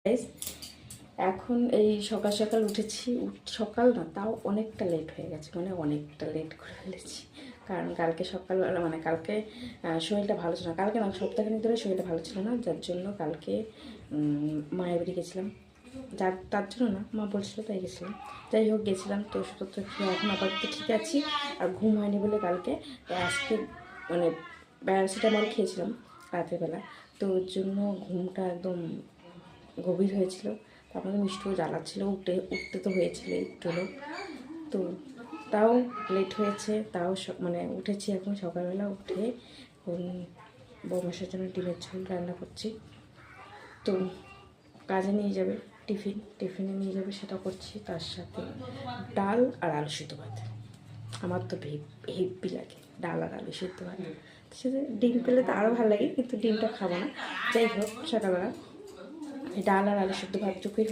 Guys, এখন এই সকাল সকাল উঠেছি। সকাল না, তাও অনেকটা লেট হয়ে গেছে, মানে অনেকটা লেট করে ফেলেছি। কারণ কালকে সকালবেলা মানে কালকে শরীরটা ভালো ছিল না। কালকে না, সপ্তাহখানিক ধরে শরীরটা ভালো ছিল না, যার জন্য কালকে মায়ের বাড়ি গেছিলাম। তার জন্য না, মা বলছিল তাই গেছিলাম। যাই হোক, গেছিলাম তো ওষুধপত্র খেয়ে এখন আপাতত ঠিক আছি। আর ঘুম হয়নি বলে কালকে আজকে মানে প্যারাসিটামল খেয়েছিলাম রাতের বেলা, তো ওর জন্য ঘুমটা একদম গভীর হয়েছিল। তারপরে মিষ্টিও জ্বালাচ্ছিল, উঠতে তো হয়েছিল একটু হলেও। তো তাও লেট হয়েছে, তাও মানে উঠেছি এখন সকালবেলা। উঠে বৌমাসের জন্য ডিমের ঝোল রান্না করছি। তো কাজে নিয়ে যাবে, টিফিনে নিয়ে যাবে, সেটা করছি। তার সাথে ডাল আর আলু সিদ্ধ ভাত। আমার তো হেভি লাগে ডাল আর আলু সিদ্ধ ভাত। সাথে ডিম পেলে তো আরও ভালো লাগে, কিন্তু ডিমটা খাবো না। যাই হোক, সকালবেলা ডাল আর আলু সিদ্ধ ভাতটুকুই